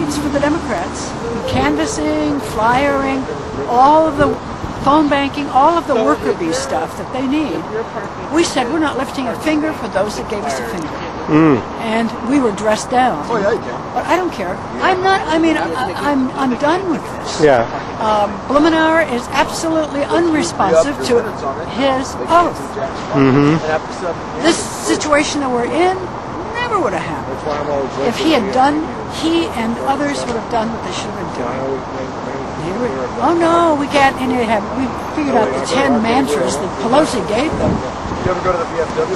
means for the Democrats, canvassing, flyering, all of the phone banking, all of the worker bee stuff that they need. We said we're not lifting a finger for those that gave us a finger. And we were dressed down. But I don't care. I'm not, I mean, I'm done with this. Yeah. Blumenauer is absolutely unresponsive to his oath. This situation that we're in never would have happened. If he had done, he and others would have done what they should have been doing. Oh no, we can't, and we figured out the 10 mantras that Pelosi gave them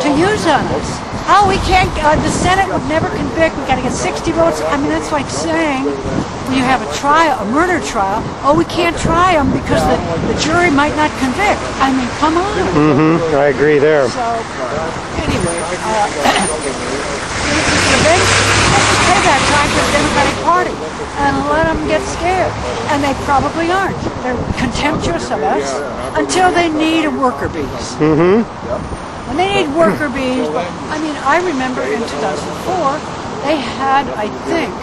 to use on us. Oh, we can't, the Senate would never convict, we got to get 60 votes. I mean, that's like saying when you have a trial, a murder trial, oh, we can't try them because the jury might not convict. I mean, come on. I agree there. So, anyway, let's payback time for the Democratic Party and let them get scared. And they probably aren't. They're contemptuous of us until they need worker bees. When they need worker bees, I mean, I remember in 2004, they had, I think,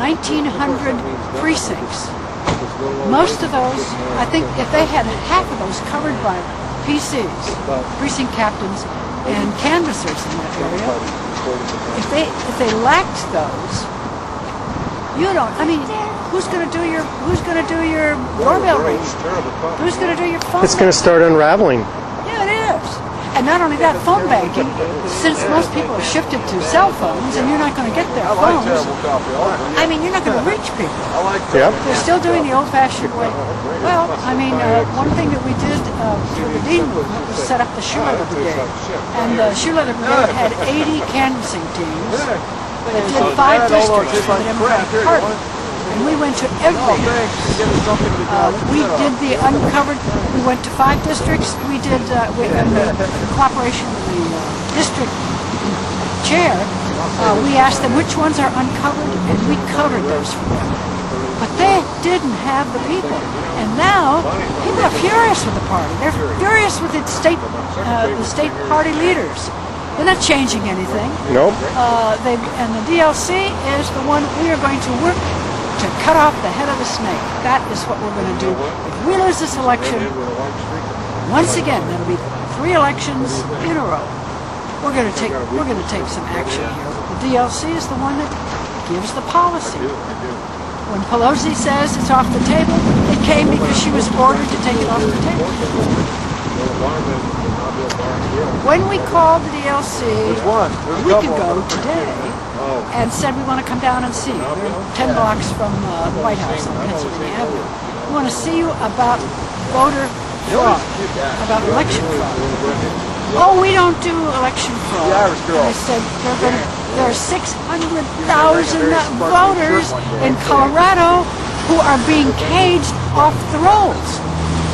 1,900 precincts. Most of those, I think, if they had half of those covered by PCs, precinct captains, and canvassers in that area, if they lacked those, you don't. I mean, who's going to do your doorbell ring? Who's going to do your phone? It's going to start unraveling. Yeah, it is. And not only that, phone banking, since most people have shifted to cell phones and you're not going to get their phones, I mean, you're not going to reach people. Yep. They're still doing the old-fashioned way. Well, I mean, one thing that we did for the Dean was set up the Shoe Leather Brigade. And the Shoe Leather Brigade had 80 canvassing teams that did 5 districts for the Democratic Party. And we went to every we did the uncovered, we went to 5 districts, we did, in the cooperation with the district chair, we asked them which ones are uncovered, and we covered those for them. But they didn't have the people. And now, people are furious with the party. They're furious with the state party leaders. They're not changing anything. Nope. And the DLC is the one we are going to work to cut off the head of the snake. That is what we're going to do. If we lose this election, once again, that'll be 3 elections in a row. We're going to take some action here. The DLC is the one that gives the policy. When Pelosi says it's off the table, it came because she was ordered to take it off the table. When we called the DLC a week ago today and said we want to come down and see you, we're 10 blocks from the White House on Pennsylvania Avenue. We want to see you about voter fraud, about election fraud. Oh, we don't do election fraud. I said there are 600,000 voters in Colorado who are being caged off the rolls.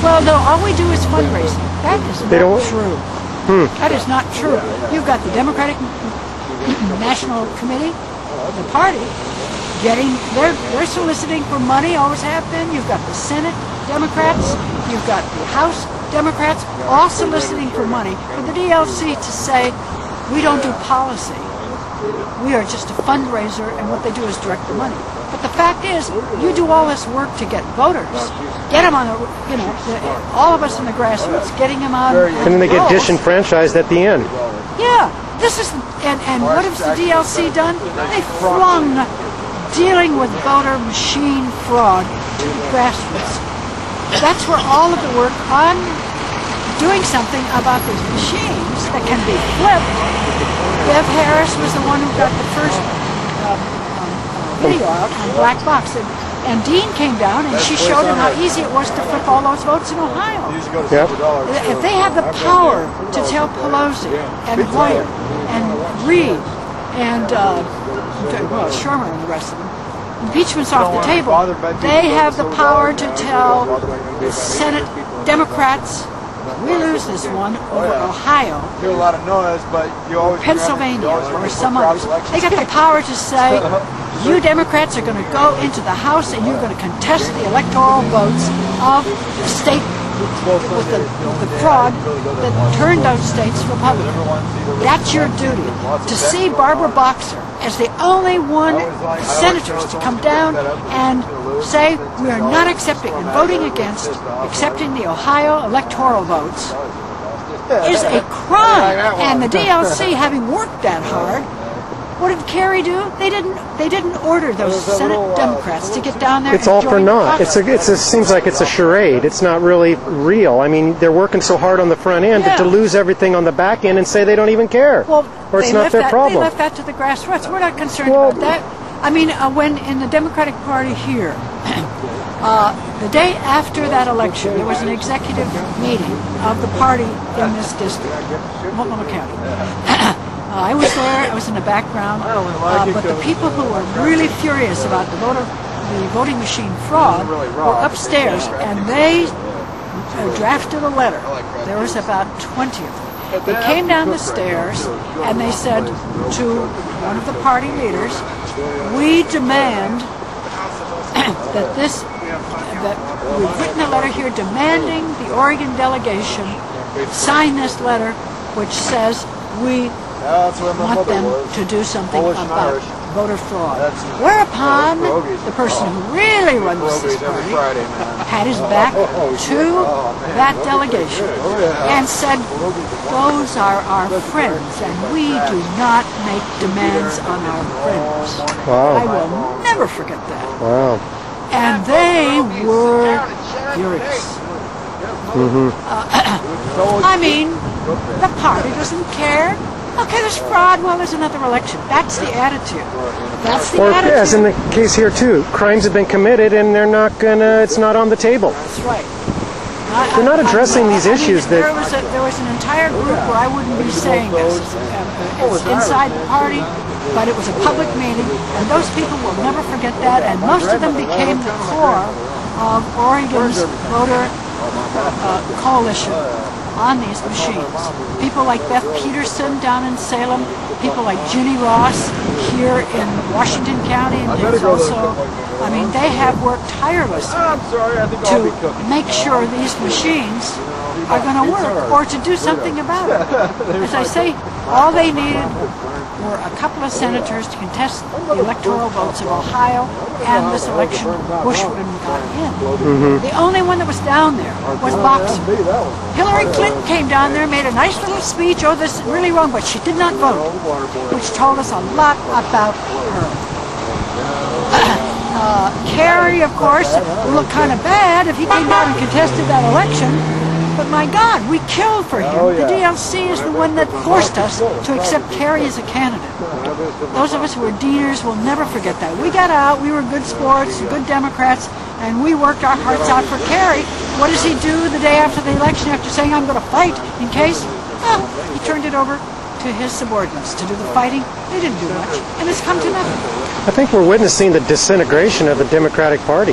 Well, no, all we do is fundraising. That is not true. That is not true. You've got the Democratic National Committee, the party, they're soliciting for money, always have been. You've got the Senate Democrats, you've got the House Democrats, all soliciting for money for the DLC to say, we don't do policy. We are just a fundraiser, and what they do is direct the money. But the fact is, you do all this work to get voters, get them on the, all of us in the grassroots, getting them on. And then they get disenfranchised at the end. Yeah, this is, and what has the DLC done? They flung dealing with voter machine fraud to the grassroots. That's where all of the work on doing something about these machines that can be flipped. Bev Harris was the one who got the first video out on Black Box. And Dean came down and she showed him how easy it was to flip all those votes in Ohio. Yep. If they have the power to tell Pelosi and Hoyer and Reid and Shermer and the rest of them, impeachment's off the table. They have the power to tell the Senate Democrats, we lose this one over Ohio, Pennsylvania, or some others. They got the power to say, you Democrats are going to go into the House and you're going to contest the electoral votes of the state with the fraud that turned those states Republican. That's your duty. To see Barbra Boxer as the only one senators to come down and say we are not accepting and voting against accepting the Ohio electoral votes is a crime. And the DLC, having worked that hard, what did Kerry do? They didn't order those Senate Democrats to get down there. It's all for naught. It seems like it's a charade. It's not really real. I mean, they're working so hard on the front end to lose everything on the back end and say they don't even care. Well, or it's not their problem. They left that to the grassroots. We're not concerned about that. I mean, when in the Democratic Party here, the day after that election, there was an executive meeting of the party in this district, Multnomah County. I was there, I was in the background, but the people who were really furious about the voting machine fraud were upstairs, and they drafted a letter. There was about 20 of them. They came down the stairs and they said to one of the party leaders, we demand that we've written a letter here demanding the Oregon delegation sign this letter which says we want them to do something about voter fraud. Whereupon the person who really runs this party had his back to that delegation and said, those are our friends and we do not make demands on our friends. Wow. I will never forget that. Wow. And they were furious. I mean, the party doesn't care. Okay, there's fraud. Well, there's another election. That's the attitude. That's the attitude. As in the case here too, crimes have been committed and they're not gonna. It's not on the table. That's right. They're not addressing these issues. There was an entire group where I wouldn't be saying this. It's inside the party, but it was a public meeting, and those people will never forget that. And most of them became the core of Oregon's voter coalition on these machines. People like Beth Peterson down in Salem, people like Ginny Ross here in Washington County, and there's also, I mean, they have worked tirelessly to make sure these machines are going to work or to do something about it. As I say, all they needed were a couple of senators to contest the electoral votes of Ohio, and this election Bush would have got in. The only one that was down there was boxing. Hillary Clinton came down there, made a nice little speech, oh, this is really wrong, but she did not vote, which told us a lot about her. Kerry, of course, looked kind of bad if he came down and contested that election. But my God, we killed for him. The DLC is the one that forced us to accept Kerry as a candidate. Those of us who were Deaners will never forget that. We got out, we were good sports, good Democrats, and we worked our hearts out for Kerry. What does he do the day after the election after saying, I'm going to fight in case? Well, he turned it over to his subordinates to do the fighting. They didn't do much, and it's come to nothing. I think we're witnessing the disintegration of the Democratic Party.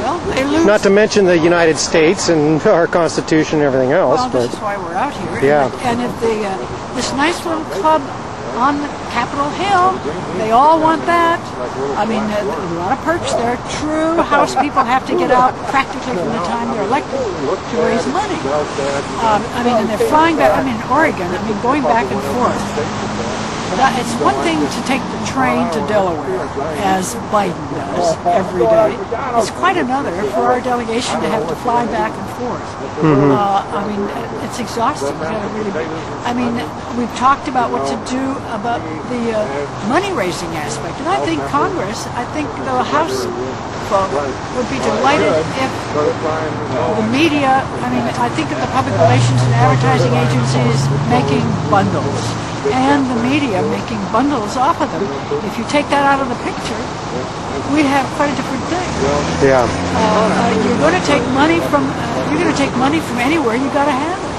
Well, they lose. Not to mention the United States and our Constitution and everything else. Well, this is why we're out here. Yeah. And if this nice little club on Capitol Hill, they all want that. I mean, a lot of perks there. True House people have to get out practically from the time they're elected to raise money. I mean, and they're flying back. I mean, in Oregon, I mean, going back and forth. It's one thing to take the train to Delaware, as Biden does every day. It's quite another for our delegation to have to fly back and forth. I mean, it's exhausting. I mean, we've talked about what to do about the money-raising aspect, and I think Congress, I think the House would be delighted if the media, I mean, I think of the public relations and advertising agencies making bundles, and the media making bundles off of them. If you take that out of the picture, we'd have quite a different thing. Yeah. You're going to take money from anywhere. You got to have it.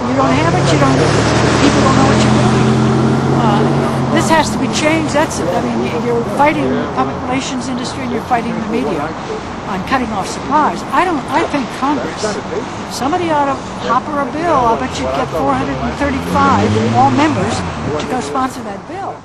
You don't have it. People don't know what you're doing. This has to be changed. I mean, you're fighting the public relations industry and you're fighting the media on cutting off supplies. I think Congress, somebody ought to hopper a bill. I'll bet you'd get 435 all members to go sponsor that bill.